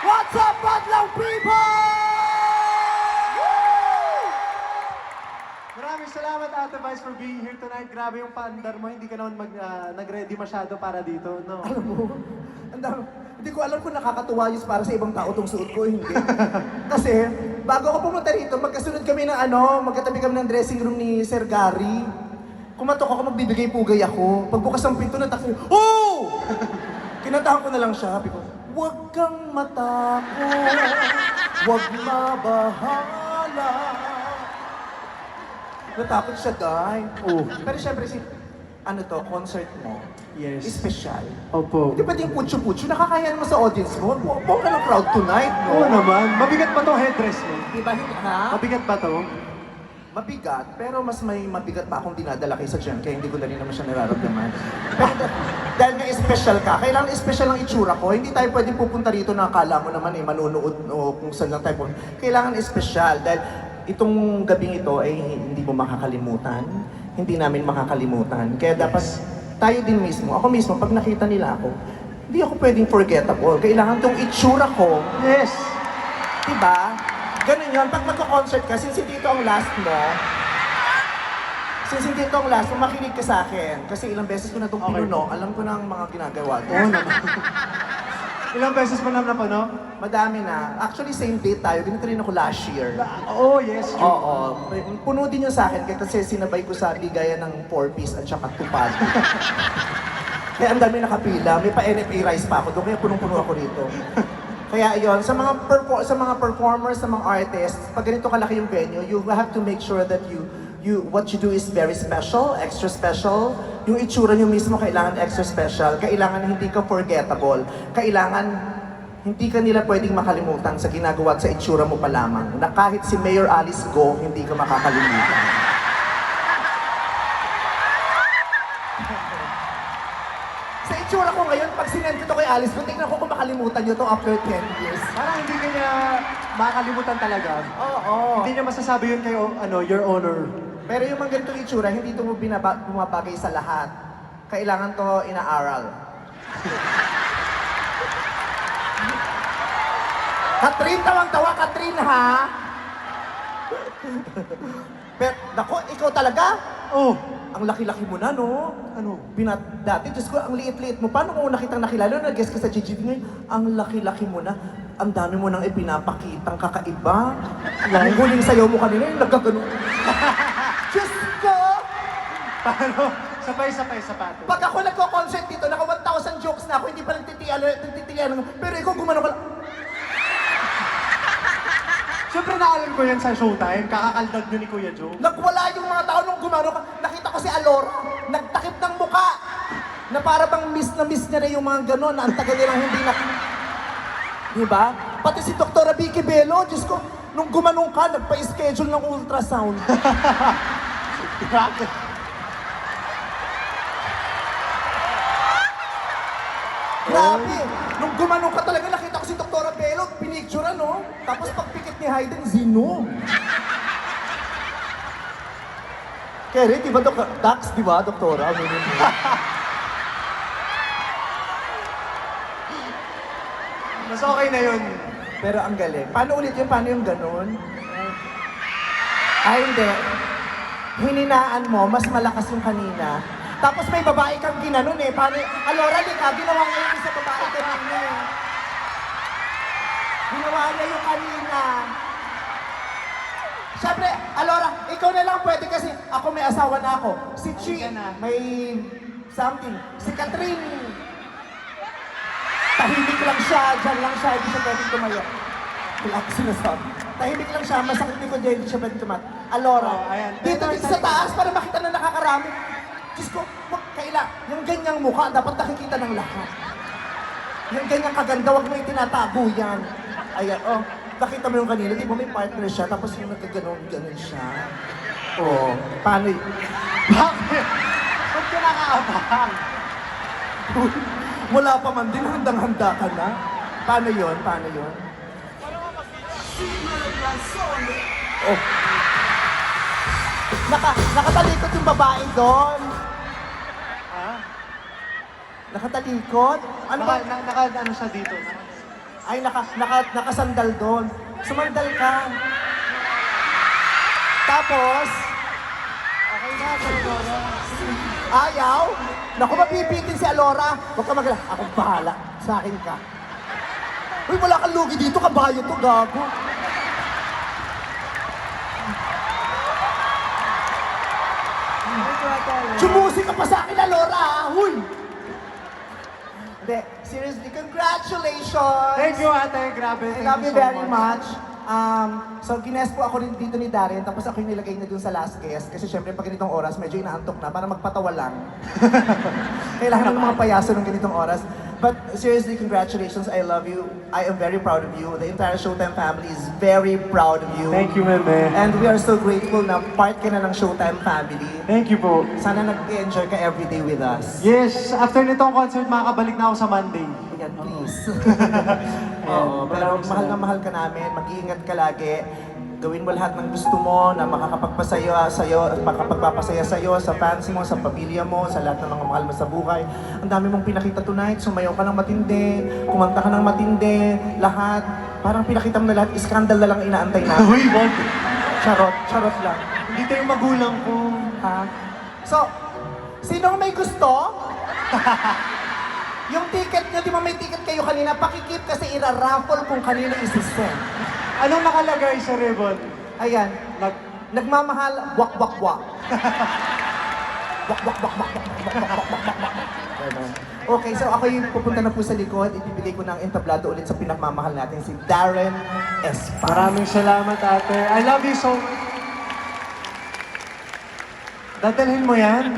What's up, Badlaw people? Maraming salamat, Ate Vice, for being here tonight. Grabe yung paandar mo. Hindi ka naman nag-ready masyado para dito, no? Alam mo, hindi ko alam kung nakakatuwa yun para sa ibang tao tong suot ko, hindi. Kasi, bago ako pumunta rito, magkasunod kami ng magkatabi kami ng dressing room ni Sir Gary. Kumatok ako, magbibigay pugay ako. Pagbukas ng pinto, natakot. Oh! Kinantahan ko na lang siya. Sabi ko, huwag kang matakot, huwag mabahala. Natakot siya, guy. Oh. Pero syempre, concert mo. Yes. Espesyal. Opo. Hindi pwedeng putyo-putyo. Nakakaya naman sa audience mo. Buong ka ng crowd tonight, no? Oo naman. Mabigat ba tong headdress mo? Di ba, ha? Mabigat ba to? Mabigat, pero mas may mabigat pa akong dinadala kaysa dyan, kaya hindi ko na rin naman siya nararamdaman. Pero dahil nga special ka, kailangan special ang itsura ko. Hindi tayo pwedeng pupunta rito na akala mo naman manunood o kung saan lang tayo pupunta. Kailangan special dahil itong gabing ito ay hindi mo makakalimutan, hindi namin makakalimutan. Kaya dapat tayo din mismo, ako mismo, pag nakita nila ako, hindi ako pwedeng forgettable. Kailangan tong itsura ko. Yes. Diba? Ganun yun. Pag magko-concert ka, since hindi ito ang last mo, makinig ka sa akin. Kasi ilang beses ko na itong pinuno, alam ko na ang mga ginagawa ko. Oo naman. Ilang beses mo naman na, no? Madami na. Actually, same date tayo. Ganito rin ako last year. Oh, yes. True. Oo. Puno din yun sa akin kasi sinabay ko sa bigayan ng 4-piece at saka tupad. Kaya ang dami nakapila. May pa-NFA rice pa ako doon. Kaya punong-puno ako rito. Kaya yon sa mga performers, sa mga artists, pag ganito kalaki yung venue, you have to make sure that what you do is very special, extra special. Yung itsura nyo mismo kailangan extra special. Kailangan hindi ka forgettable. Kailangan hindi ka nila pwedeng makalimutan sa ginagawa at sa itsura mo pa lamang. Na kahit si Mayor Alice Go, hindi ka makakalimutan. Sa itsura ko ngayon, pag sinend ko to kay Alice Go, tingnan ko kung makalimutan nyo to after 10 years. Parang hindi ka niya makakalimutan talaga. Oo. Hindi niya masasabi yun kay your honor. Pero yung mga ganitong itsura, hindi ito bumabagay sa lahat. Kailangan to inaaral. Katrin, tawang-tawa, Katrin, ha? Pero, nako, ikaw talaga? Oh, Ang laki-laki mo na, no? ano? Dati, Diyos ko, ang liit-liit mo. Paano mo nakitang nakilala? Nag-guess ka sa GGB ngayon, ang laki-laki mo na. Ang dami mo nang ipinapakitang kakaiba. Ang huling sayo mo kanina, yung nagkagano. Diyos ko! Paano? Sabay-sabay sapatos. Pag ako nagko-concert dito, naka 1,000 jokes na ako, hindi pa nagtitiyan. Pero ikaw gumano ka lang. Siyempre naalam ko yan sa showtime. Kakakaldad nyo ni Kuya Joe. Nagwala yung mga tao nung gumano ka. Nakita ko si Alora, nagtakip ng muka. Na para bang miss na miss niya na yung mga gano'n, na ang tagal nilang hindi na... Diba? Pati si Dr. Vicky Bello, Diyos ko, nung gumanong ka, nagpa-schedule ng ultrasound. Grabe. Grabe! Nung gumanong ka talaga, nakita ko si Dr. Bello, pinicture no? Tapos pagpikit ni Hayden, zino. Kaya di ba, Dax, di ba, Doktora? Mas okay na yun. Pero ang galing. Paano ulit yun? Paano yung ganun? Ay, hindi. Hininaan mo, mas malakas yung kanina. Tapos may babae kang ginanon eh. Paano? Alora, di ka, ginawa nga yung isa babae kanina eh. Ginawa niya yung kanina. Siyempre, Alora, ikaw na lang pwede kasi ako may asawa na ako. Si Chi, may something. Si Catherine, tahimik lang siya, dyan lang siya, hindi siya pwedeng tumayo. Wala ko sinasabi. Tahimik lang siya, masakit ni ko dyan, hindi siya pwedeng tumat. Alora, ayan. dito sa taas para makita na nakakarami. Diyos ko, yung ganyang mukha, dapat nakikita ng lahat. Yung ganyang kaganda, huwag mo itinatago yan. Ayan, oh, nakita mo yung kanina, di ba may partner siya, tapos yung nagkaganon siya. Oh, paano y- Bakit? Ba't ka nakaabang? Wala pa man din, handang-handa ka na. Paano yun? Paano yun? Oh. Nakatalikod yung babae doon. Ha? Nakatalikod? Ano ba? Ano siya dito? Ay, nakasandal doon. Sumandal ka. Tapos, Okay na, Alora. ayaw. Naku, mapipitin si Alora. Huwag ka magala. Ako bahala. Sa akin ka. Uy, wala kang lugi dito. Kabayo to, gago. Sumusi ka pa sa akin, Alora, ha? Huy! Hindi, seriously, congratulations! Thank you, ate. Grabe. I Thank love you you so very much. So, gines po ako rin dito ni Darren, tapos ako yung nilagay niya dun sa last guest. Kasi syempre, pag ganitong oras, medyo inaantok na, para magpatawa lang. Kailangan ng mga payaso ng ganitong oras. But seriously, congratulations. I love you. I am very proud of you. The entire Showtime family is very proud of you. Thank you, Meme. And we are so grateful na part ka na ng Showtime family. Thank you po. Sana nag-enjoy ka everyday with us. Yes, after nitong concert, makakabalik na ako sa Monday. Ayan, please. Pero mahal na mahal ka namin. Mag-iingat ka lagi. Gawin mo lahat ng gusto mo na makakapagpasaya sa'yo, makakapagpapasaya sa'yo, sa fans mo, sa pamilya mo, sa lahat ng mga mahal mo sa buhay. Ang dami mong pinakita tonight. Sumayaw ka ng matindi, kumanta ka ng matindi, lahat. Parang pinakita mo na lahat. Iskandal na lang inaantay natin. Uy, wag. Charot lang. Hindi tayo magulang ko. Ha? So, sinong may gusto? Yung ticket nyo, di ba may ticket kayo kanina? Pakikip kasi ira-raffle kung kanina isisend. Anong nakalagay sa ribbon? Ayan, nagmamahal, wak wak wak. Wak wak wak wak wak wak wak wak wak wak. Ganon. Okay, so ako yung pupunta na po sa likod, ibibigay ko ng entablado ulit sa pinagmamahal natin, si Darren Espa. Maraming salamat, ate. I love you so much. Dadalhin mo yan?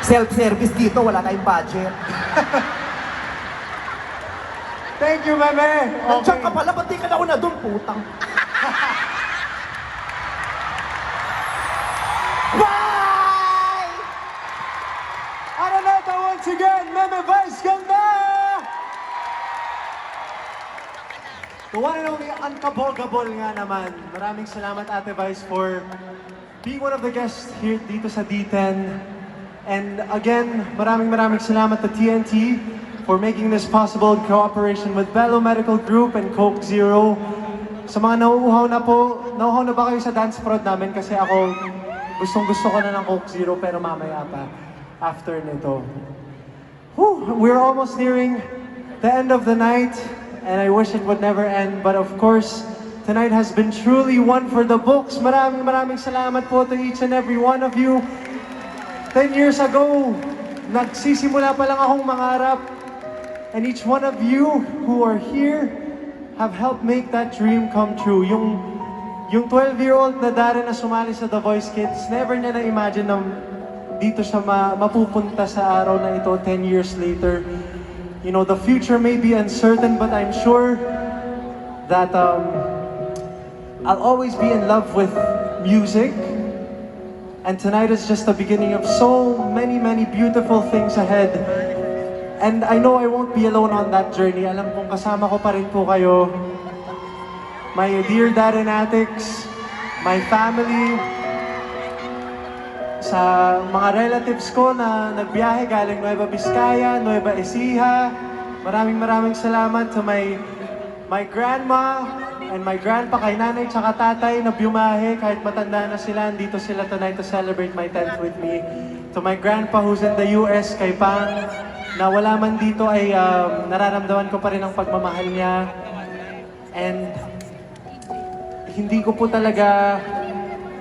Self-service dito, wala tayong budget. Thank you, Meme. Nandiyan ka pala, ba't di ka na una doon, putang? Bye! Araneta once again, Meme Vice Ganda! The one and only unkabogable nga naman. Maraming salamat, Ate Vice, for being one of the guests here dito sa D10. And again, maraming salamat to TNT for making this possible in cooperation with Bello Medical Group and Coke Zero. Sa mga nauuhaw na ba kayo sa dance prod namin? Kasi ako, gustong-gusto ko na ng Coke Zero pero mamaya pa, after nito. Whew, we're almost nearing the end of the night and I wish it would never end. But of course, tonight has been truly one for the books. Maraming salamat po to each and every one of you. 10 years ago, nagsisimula pa lang akong mangarap. And each one of you who are here have helped make that dream come true. Yung 12-year-old na Darren na sumali sa The Voice Kids, never niya na-imagine na dito siya mapupunta sa araw na ito 10 years later. You know, the future may be uncertain, but I'm sure that I'll always be in love with music. And tonight is just the beginning of so many beautiful things ahead. And I know I won't be alone on that journey. Alam kong kasama ko pa rin po kayo. My dear Darrenatics, my family. sa mga relatives ko na nagbiyahe galing Nueva Vizcaya, Nueva Ecija. Maraming salamat to my grandma and my grandpa, kay nanay tsaka tatay na biumahe kahit matanda na sila. Dito sila tonight to celebrate my 10th with me. To my grandpa who's in the US, kay Pang, na wala man dito ay nararamdaman ko pa rin ang pagmamahal niya. And hindi ko po talaga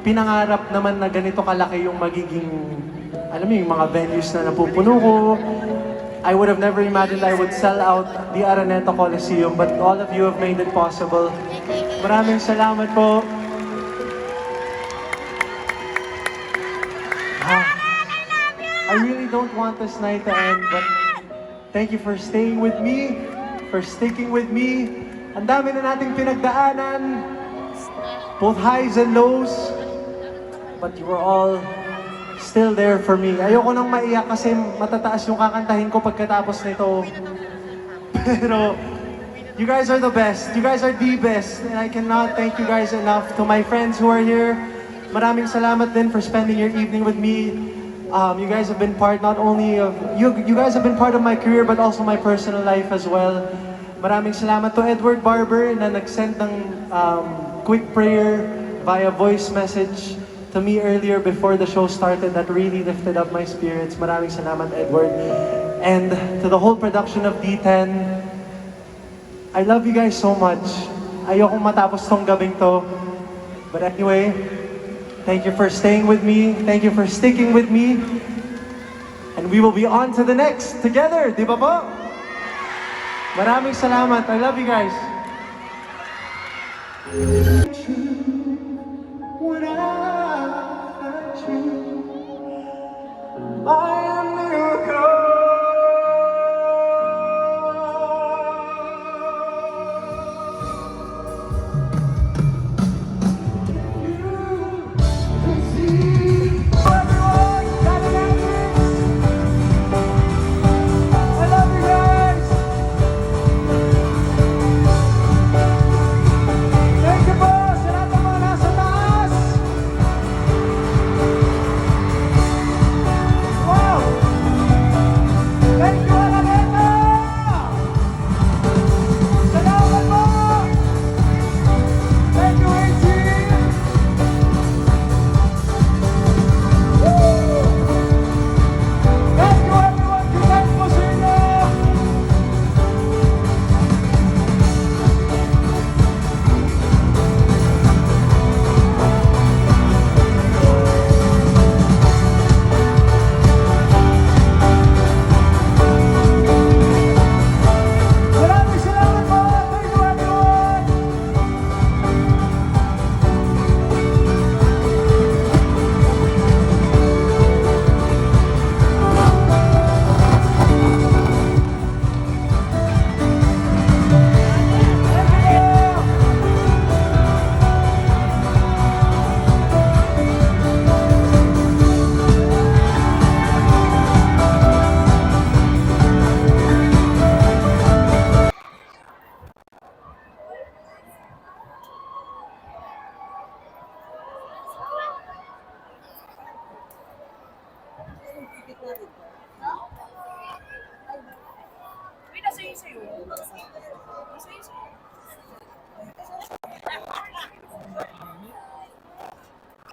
pinangarap naman na ganito kalaki yung magiging, alam mo, yung mga venues na napupuno ko. I would have never imagined I would sell out the Araneta Coliseum, but all of you have made it possible. Maraming salamat po. I really don't want this night to end, but thank you for staying with me, for sticking with me. Ang dami na nating pinagdaanan, both highs and lows, but you were all still there for me. Ayoko nang maiyak kasi matataas yung kakantahin ko pagkatapos nito. Pero you guys are the best. You guys are the best. And I cannot thank you guys enough. To my friends who are here, maraming salamat din for spending your evening with me. You guys have been part not only of, you guys have been part of my career but also my personal life as well. Maraming salamat to Edward Barber na nag-send ng quick prayer via voice message to me earlier before the show started that really lifted up my spirits. Maraming salamat, Edward. And to the whole production of D10, I love you guys so much. Ayokong matapos tong gabing to. But anyway, thank you for staying with me. Thank you for sticking with me. And we will be on to the next together, di ba po? Maraming salamat. I love you guys.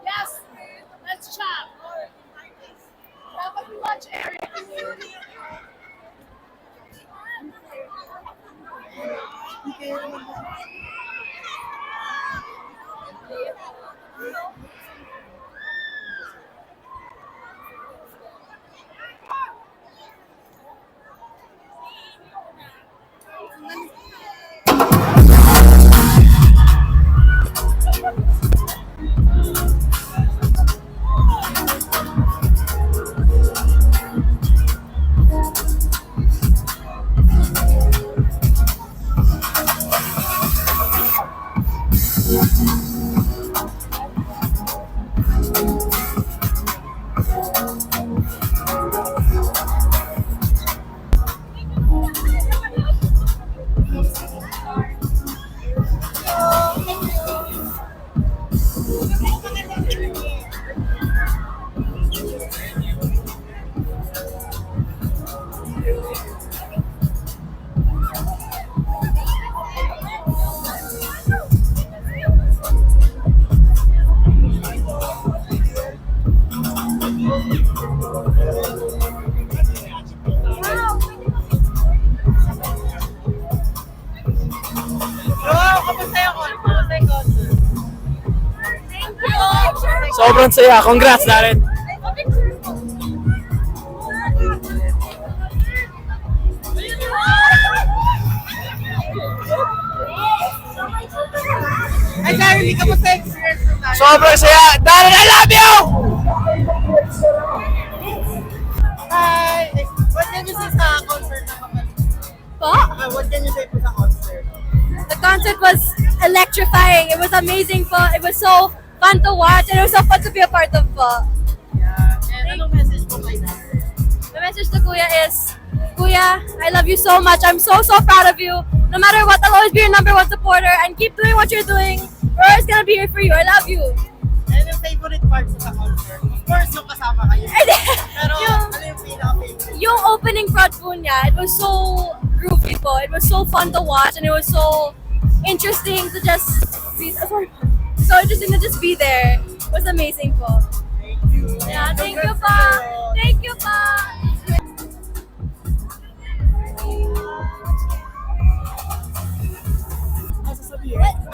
Yes, let's chop. Dapat watch Eric. Kamusta yung concert? Sobrang saya. Congrats, Darren. Ay, Charlie, kamusta yung experience mo tayo? Sobrang saya. Darren, I love you! Hi! What can you say sa concert na kapatid? Po? What can you say po sa concert? The concert was electrifying. It was amazing po. It was so fun to watch and it was so fun to be a part of po. And anong message mo kay Darren? The message to Kuya is, Kuya, I love you so much. I'm so proud of you. No matter what, I'll always be your number one supporter and keep doing what you're doing. We're always gonna be here for you. I love you. And yung favorite part mo sa concert? Of course, yung kasama kayo. Pero ano yung pinaka-favorite? Yung opening prod po niya, it was so groovy po. It was so fun to watch and it was so interesting to just be, so interesting to just be there. It was amazing po. Thank you. Yeah, thank you pa. Thank you pa.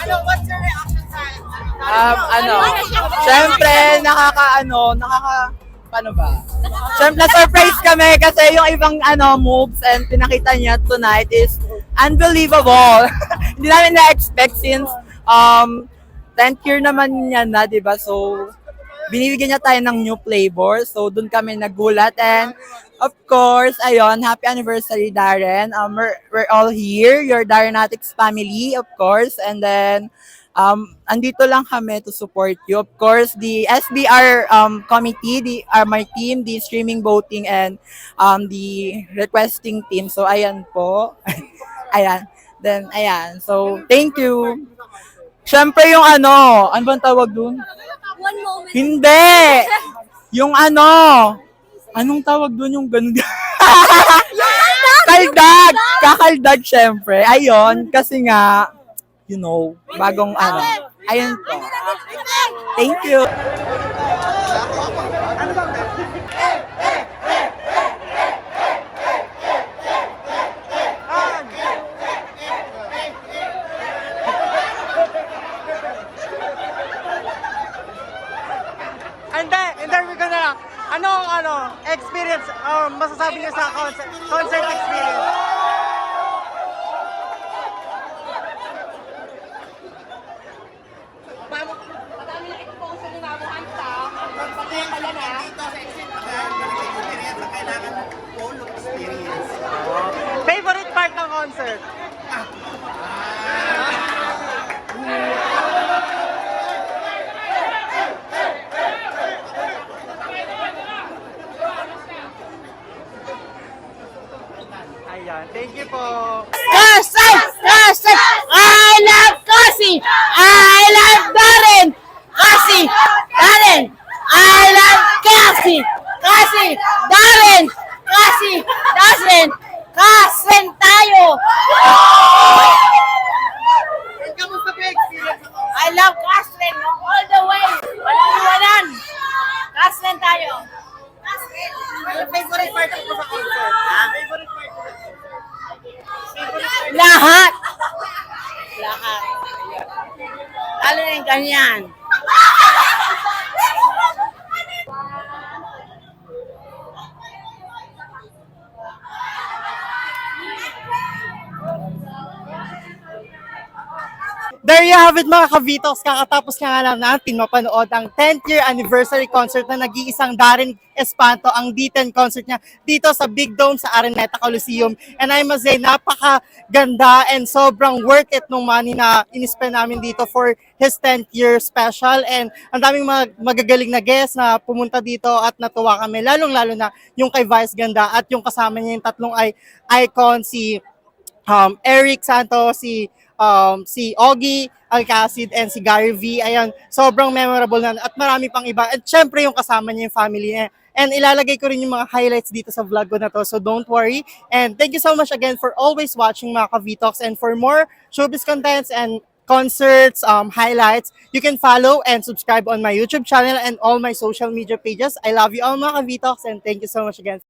What's your reaction sa Syempre, paano ba? Syempre, surprise kami kasi yung ibang moves and pinakita niya tonight is unbelievable. Hindi namin na-expect since 10th year naman niya na, di ba? So, binibigyan niya tayo ng new flavor. So, dun kami nagulat. And, of course, ayun, happy anniversary, Darren. We're all here, your Darrenatics family, of course. And then, andito lang kami to support you. Of course, the SBR committee, my team, the streaming voting, and the requesting team. So, ayan po. Ayan. Then, ayan. So, thank you. Siyempre yung ano bang tawag dun? One moment. Hindi! Yung anong tawag dun yung ganun? Kaldag! Kakaldag syempre. Ayun, kasi nga, bagong Ayun po. Thank you. Interview ko na lang. Experience, masasabi niyo sa concert experience? Favorite part ng concert? Ayan, thank you po. Kasi! I love Kasi! I love Darren! Kasi! Darren! I love Kasi! Kasi! Darren! Kasi! Darren! Kasen tayo! Kamusta po yung experience ako? I love Kaslen all the way! Walang iwanan! Kaslen tayo! Favorite part po sa concert? Favorite part po sa concert? Lahat! Lahat. Lalo na yung ganyan. There you have it mga ka-Vitox, kakatapos nga lang natin mapanood ang 10th year anniversary concert na nag-iisang Darren Espanto, ang D10 concert niya dito sa Big Dome sa Araneta Coliseum. And I must say, napakaganda and sobrang worth it nung money na in-spend namin dito for his 10th year special. And ang daming magagaling na guests na pumunta dito at natuwa kami, lalong-lalo na yung kay Vice Ganda at yung kasama niya yung tatlong icon, si Eric Santos, si Ogie Alcacid, and si Gary V. Ayan, sobrang memorable na at marami pang iba. At syempre yung kasama niya, yung family niya. And ilalagay ko rin yung mga highlights dito sa vlog ko na to, so don't worry. And thank you so much again for always watching mga ka-Vitox. And for more showbiz contents and concerts, highlights, you can follow and subscribe on my YouTube channel and all my social media pages. I love you all mga ka-Vitox, and thank you so much again.